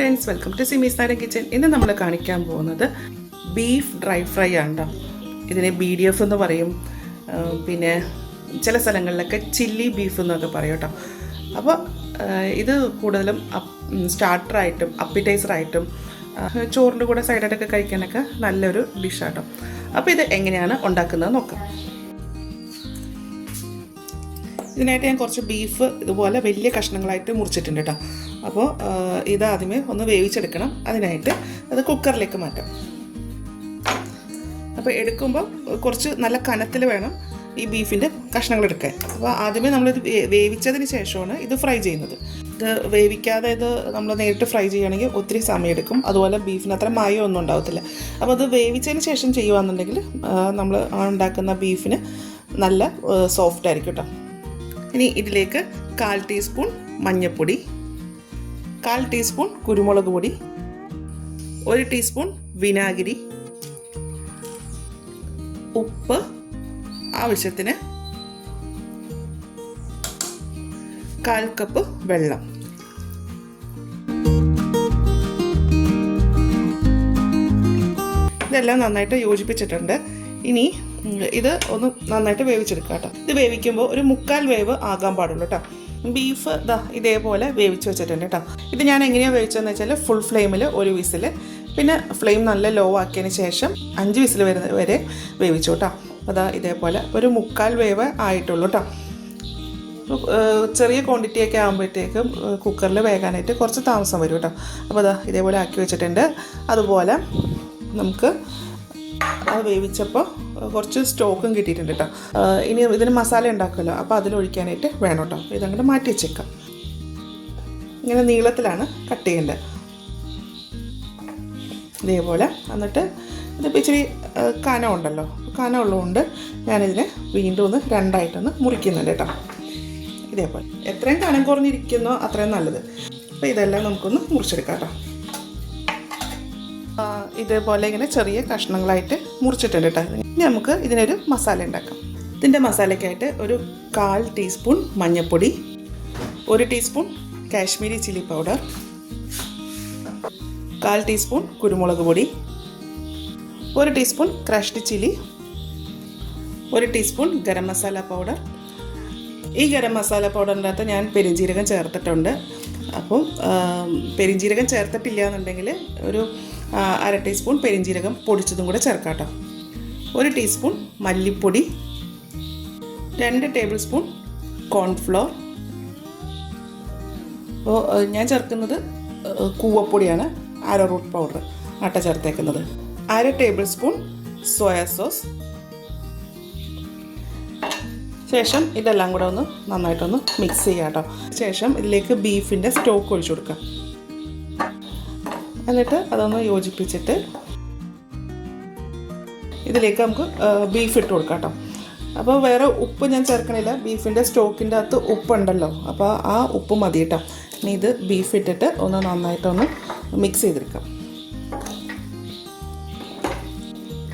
Friends, welcome to സിമീസ് നാടൻ kitchen. ഇന്ന് നമ്മൾ കാണിക്കാൻ പോകുന്നത് ബീഫ് ഡ്രൈ ഫ്രൈ ആണ്. ഇതിനെ BDF എന്ന് പറയും, പിന്നെ ചില സ്ഥലങ്ങളിലൊക്കെ ചില്ലി ബീഫ് എന്നൊക്കെ പറയും കേട്ടോ. അപ്പോൾ ഇത് കൂടുതലും സ്റ്റാർട്ടറായിട്ടും അപ്പിറ്റൈസറായിട്ടും ചോറിൻ്റെ കൂടെ സൈഡായിട്ടൊക്കെ കഴിക്കാനൊക്കെ നല്ലൊരു ഡിഷാട്ടോ. അപ്പോൾ ഇത് എങ്ങനെയാണ് ഉണ്ടാക്കുന്നത് നോക്കാം. ഇതിനായിട്ട് ഞാൻ കുറച്ച് ബീഫ് ഇതുപോലെ വലിയ കഷ്ണങ്ങളായിട്ട് മുറിച്ചിട്ടുണ്ട് കേട്ടോ. അപ്പോൾ ഇത് ആദ്യമേ ഒന്ന് വേവിച്ചെടുക്കണം. അതിനായിട്ട് അത് കുക്കറിലേക്ക് മാറ്റാം. അപ്പോൾ എടുക്കുമ്പോൾ കുറച്ച് നല്ല കനത്തിൽ വേണം ഈ ബീഫിൻ്റെ കഷ്ണങ്ങൾ എടുക്കാൻ. അപ്പോൾ ആദ്യമേ നമ്മളിത് വേവിച്ചതിന് ശേഷമാണ് ഇത് ഫ്രൈ ചെയ്യുന്നത്. ഇത് വേവിക്കാതെ ഇത് നമ്മൾ നേരിട്ട് ഫ്രൈ ചെയ്യുകയാണെങ്കിൽ ഒത്തിരി സമയമെടുക്കും. അതുപോലെ ബീഫിന് അത്ര മായമൊന്നും ഉണ്ടാവത്തില്ല. അപ്പോൾ അത് വേവിച്ചതിന് ശേഷം ചെയ്യുകയാണെന്നുണ്ടെങ്കിൽ നമ്മൾ ഉണ്ടാക്കുന്ന ബീഫിന് നല്ല സോഫ്റ്റ് ആയിരിക്കും കേട്ടോ. ഇനി ഇതിലേക്ക് 1/4 ടീസ്പൂൺ മഞ്ഞൾപ്പൊടി, 1/4 ടീസ്പൂൺ കുരുമുളക് പൊടി, 1 ടീസ്പൂൺ വിനാഗിരി, ഉപ്പ് ആവശ്യത്തിന്, 1/4 കപ്പ് വെള്ളം. ഇതെല്ലാം നന്നായിട്ട് യോജിപ്പിച്ചിട്ടുണ്ട്. ഇനി ഇത് ഒന്ന് നന്നായിട്ട് വേവിച്ചെടുക്കുക കേട്ടോ. ഇത് വേവിക്കുമ്പോൾ ഒരു 1/4 വേവ് ആകാൻ പാടുള്ളൂ കേട്ടോ. ബീഫ് ഇതേപോലെ വേവിച്ച് വെച്ചിട്ടുണ്ട് കേട്ടോ. ഇത് ഞാൻ എങ്ങനെയാണ് വേവിച്ചതെന്ന് വെച്ചാൽ ഫുൾ ഫ്ലെയിമിൽ 1 വിസിൽ, പിന്നെ ഫ്ലെയിം നല്ല ലോ ആക്കിയതിന് ശേഷം 5 വിസിൽ വരുന്നത് വരെ വേവിച്ചു കേട്ടോ. ഇതേപോലെ ഒരു 1/4 വേവ് ആയിട്ടുള്ളൂ കേട്ടോ. ചെറിയ ക്വാണ്ടിറ്റിയൊക്കെ ആകുമ്പോഴത്തേക്കും കുക്കറിൽ വേകാനായിട്ട് കുറച്ച് താമസം വരും കേട്ടോ. അപ്പോൾ ഇതേപോലെ ആക്കി വെച്ചിട്ടുണ്ട്. അതുപോലെ നമുക്ക് അത് വേവിച്ചപ്പോൾ കുറച്ച് സ്റ്റോക്കും കിട്ടിയിട്ടുണ്ട് കേട്ടോ. ഇനി ഇതിന് മസാല ഉണ്ടാക്കുമല്ലോ, അപ്പോൾ അതിലൊഴിക്കാനായിട്ട് വേണം കേട്ടോ. ഇതങ്ങോട്ട് മാറ്റി വെച്ചേക്കാം. ഇങ്ങനെ നീളത്തിലാണ് കട്ട് ചെയ്യേണ്ടത്, ഇതേപോലെ. എന്നിട്ട് ഇതിപ്പോൾ ഇച്ചിരി കനമുണ്ടല്ലോ, കനമുള്ളതുകൊണ്ട് ഞാനിതിനെ വീണ്ടും ഒന്ന് രണ്ടായിട്ടൊന്ന് മുറിക്കുന്നുണ്ട് കേട്ടോ. ഇതേപോലെ എത്രയും കനം കുറഞ്ഞിരിക്കുന്നോ അത്രയും നല്ലത്. അപ്പോൾ ഇതെല്ലാം നമുക്കൊന്ന് മുറിച്ചെടുക്കാം കേട്ടോ. ഇതേപോലെ ഇങ്ങനെ ചെറിയ കഷ്ണങ്ങളായിട്ട് മുറിച്ചിട്ടുണ്ട് കേട്ടോ. ഇനി നമുക്ക് ഇതിനൊരു മസാല ഉണ്ടാക്കാം. ഇതിൻ്റെ മസാലയ്ക്കായിട്ട് ഒരു 1/4 ടീസ്പൂൺ മഞ്ഞൾപ്പൊടി, 1 teaspoon Kashmiri chilli powder, 1/4 teaspoon കുരുമുളക് പൊടി, 1 teaspoon crushed chilli, 1 teaspoon garam masala powder. ഈ ഗരം മസാല പൗഡറിൻ്റെ അകത്ത് ഞാൻ പെരുംജീരകം ചേർത്തിട്ടുണ്ട്. അപ്പം പെരുംജീരകം ചേർത്തിട്ടില്ല എന്നുണ്ടെങ്കിൽ ഒരു 1/2 ടീസ്പൂൺ പെരുംജീരകം പൊടിച്ചതും കൂടെ ചേർക്കാം കേട്ടോ. 1 ടീസ്പൂൺ മല്ലിപ്പൊടി, 2 ടേബിൾ സ്പൂൺ കോൺഫ്ലോർ. അപ്പോൾ ഞാൻ ചേർക്കുന്നത് കൂവപ്പൊടിയാണ്, അരോറൂട്ട് പൗഡർ ആട്ട ചേർത്തേക്കുന്നത്. 1/2 ടേബിൾ സ്പൂൺ സോയാ സോസ്. ശേഷം ഇതെല്ലാം കൂടെ ഒന്ന് നന്നായിട്ടൊന്ന് മിക്സ് ചെയ്യാം കേട്ടോ. ശേഷം ഇതിലേക്ക് ബീഫിൻ്റെ സ്റ്റോക്ക് ഒഴിച്ചു കൊടുക്കാം. എന്നിട്ട് അതൊന്ന് യോജിപ്പിച്ചിട്ട് ഇതിലേക്ക് നമുക്ക് ബീഫ് ഇട്ട് കൊടുക്കാം കേട്ടോ. അപ്പോൾ വേറെ ഉപ്പ് ഞാൻ ചേർക്കണില്ല, ബീഫിൻ്റെ സ്റ്റോക്കിൻ്റെ അകത്ത് ഉപ്പുണ്ടല്ലോ, അപ്പോൾ ആ ഉപ്പ് മതി കേട്ടോ. ഇനി ഇത് ബീഫ് ഇട്ടിട്ട് ഒന്ന് നന്നായിട്ടൊന്ന് മിക്സ് ചെയ്തെടുക്കാം.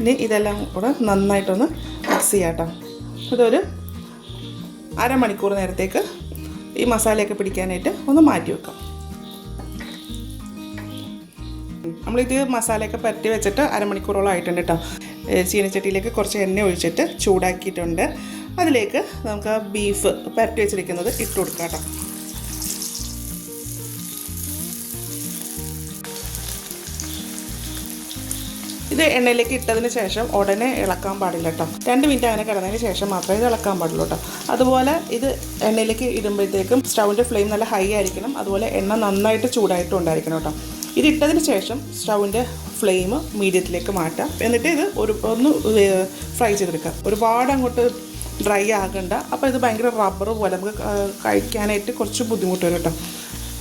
ഇനി ഇതെല്ലാം കൂടെ നന്നായിട്ടൊന്ന് മിക്സ് ചെയ്യാം കേട്ടോ. ഇതൊരു 1/2 മണിക്കൂർ നേരത്തേക്ക് ഈ മസാലയൊക്കെ പിടിക്കാനായിട്ട് ഒന്ന് മാറ്റി വെക്കാം. നമ്മളിത് മസാലയൊക്കെ പരട്ടി വെച്ചിട്ട് 1/2 മണിക്കൂറോളം ആയിട്ടുണ്ട് കേട്ടോ. ചീനച്ചട്ടിയിലേക്ക് കുറച്ച് എണ്ണ ഒഴിച്ചിട്ട് ചൂടാക്കിയിട്ടുണ്ട്. അതിലേക്ക് നമുക്ക് ആ ബീഫ് പരട്ടി വെച്ചിരിക്കുന്നത് ഇട്ട് കൊടുക്കാം കേട്ടോ. ഇത് എണ്ണയിലേക്ക് ഇട്ടതിന് ശേഷം ഉടനെ ഇളക്കാൻ പാടില്ല കേട്ടോ. 2 മിനിറ്റ് അങ്ങനെ കിടന്നതിന് ശേഷം മാത്രമേ ഇത് ഇളക്കാൻ പാടുള്ളൂ കേട്ടോ. അതുപോലെ ഇത് എണ്ണയിലേക്ക് ഇടുമ്പോഴത്തേക്കും സ്റ്റൗവിൻ്റെ ഫ്ലെയിം നല്ല ഹൈ ആയിരിക്കണം. അതുപോലെ എണ്ണ നന്നായിട്ട് ചൂടായിട്ടും ഉണ്ടായിരിക്കണം കേട്ടോ. ഇത് ഇട്ടതിന് ശേഷം സ്റ്റൗവിൻ്റെ ഫ്ലെയിം മീഡിയത്തിലേക്ക് മാറ്റാം. എന്നിട്ട് ഇത് ഒന്ന് ഫ്രൈ ചെയ്തെടുക്കാം. ഒരുപാട് അങ്ങോട്ട് ഡ്രൈ ആകണ്ട. അപ്പോൾ ഇത് ഭയങ്കര റബ്ബർ പോലെ നമുക്ക് കഴിക്കാനായിട്ട് കുറച്ച് ബുദ്ധിമുട്ട് വരും കേട്ടോ.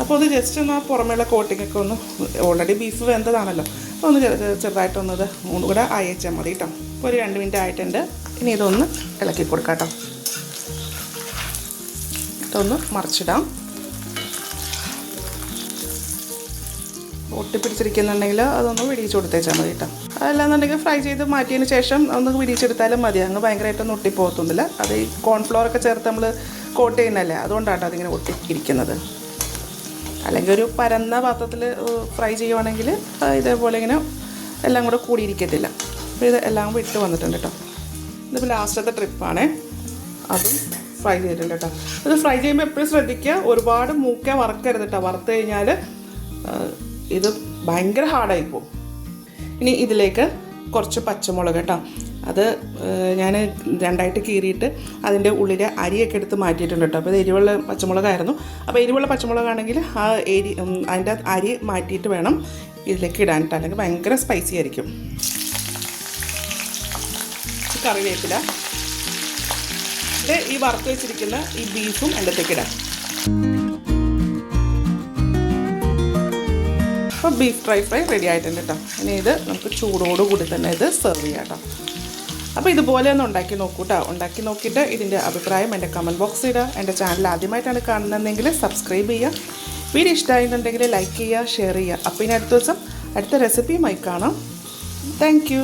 അപ്പോൾ ഇത് ജസ്റ്റ് ഒന്ന് പുറമേയുള്ള കോട്ടിങ്ങൊക്കെ ഒന്ന്, ഓൾറെഡി ബീഫ് വെന്തതാണല്ലോ, ഒന്ന് ചെറുതായിട്ടൊന്ന് ഇത് കൂടെ അയച്ചാൽ മതി കേട്ടോ. ഒരു 2 മിനിറ്റ് ആയിട്ടുണ്ട്. ഇനി ഇതൊന്ന് ഇളക്കി കൊടുക്കാം കേട്ടോ. ഇതൊന്ന് മറിച്ചിടാം. ഒട്ടിപ്പിടിച്ചിരിക്കുന്നുണ്ടെങ്കിൽ അതൊന്ന് വിടിയിച്ച് കൊടുത്തേച്ചാൽ മതി കേട്ടോ. അതല്ലാന്നുണ്ടെങ്കിൽ ഫ്രൈ ചെയ്ത് മാറ്റിയതിന് ശേഷം ഒന്ന് വിടിയിച്ചെടുത്താലും മതി. അങ്ങ് ഭയങ്കരമായിട്ടൊന്നും ഒട്ടിപ്പോകത്തൊന്നുമില്ല. അത് ഈ കോൺഫ്ലോറൊക്കെ ചേർത്ത് നമ്മൾ കോട്ട് ചെയ്യുന്നതല്ലേ, അതുകൊണ്ടാണ് അതിങ്ങനെ ഒട്ടിയിരിക്കുന്നത്. അല്ലെങ്കിൽ ഒരു പരന്ന പാത്രത്തിൽ ഫ്രൈ ചെയ്യുവാണെങ്കിൽ ഇതേപോലെ ഇങ്ങനെ എല്ലാം കൂടെ കൂടിയിരിക്കത്തില്ല. അപ്പോൾ ഇത് എല്ലാം കൂടി ഇട്ട് വന്നിട്ടുണ്ട് കേട്ടോ. ഇതിപ്പോൾ ലാസ്റ്റത്തെ ട്രിപ്പാണേ, അതും ഫ്രൈ ചെയ്തിട്ടുണ്ട് കേട്ടോ. ഇത് ഫ്രൈ ചെയ്യുമ്പോൾ എപ്പോഴും ശ്രദ്ധിക്കുക, ഒരുപാട് മൂക്കാൻ വറക്കരുത് കേട്ടോ. വറുത്ത് കഴിഞ്ഞാൽ ഇത് ഭയങ്കര ഹാർഡായി പോകും. ഇനി ഇതിലേക്ക് കുറച്ച് പച്ചമുളക് കേട്ടോ, അത് ഞാൻ രണ്ടായിട്ട് കീറിയിട്ട് അതിൻ്റെ ഉള്ളിലെ അരിയൊക്കെ എടുത്ത് മാറ്റിയിട്ടുണ്ട് കേട്ടോ. അപ്പോൾ ഇത് എരിവുള്ള പച്ചമുളകായിരുന്നു. അപ്പോൾ എരിവുള്ള പച്ചമുളകാണെങ്കിൽ ആ അതിൻ്റെ അരി മാറ്റിയിട്ട് വേണം ഇതിലേക്ക് ഇടാൻ കേട്ടോ, അല്ലെങ്കിൽ ഭയങ്കര സ്പൈസി ആയിരിക്കും. കറിവേപ്പില, ഇത് ഈ വറുത്ത് വെച്ചിരിക്കുന്ന ഈ ബീഫും എൻ്റെ അടുത്തേക്ക് ഇടാം. അപ്പോൾ ബീഫ് ഫ്രൈ റെഡി ആയിട്ടുണ്ട് കേട്ടോ. ഇനി ഇത് നമുക്ക് ചൂടോടുകൂടി തന്നെ ഇത് സെർവ് ചെയ്യാം കേട്ടോ. അപ്പോൾ ഇതുപോലെ ഒന്ന് ഉണ്ടാക്കി നോക്കൂ കേട്ടോ. ഉണ്ടാക്കി നോക്കിയിട്ട് ഇതിൻ്റെ അഭിപ്രായം എൻ്റെ കമൻറ്റ് ബോക്സിൽ ഇടുക. എൻ്റെ ചാനൽ ആദ്യമായിട്ടാണ് കാണുന്നതെങ്കിൽ സബ്സ്ക്രൈബ് ചെയ്യുക. വീഡിയോ ഇഷ്ടമായിട്ടുണ്ടെങ്കിൽ ലൈക്ക് ചെയ്യുക, ഷെയർ ചെയ്യുക. അപ്പോൾ ഇനി അടുത്ത ദിവസം അടുത്ത റെസിപ്പിയുമായി കാണാം. Thank you.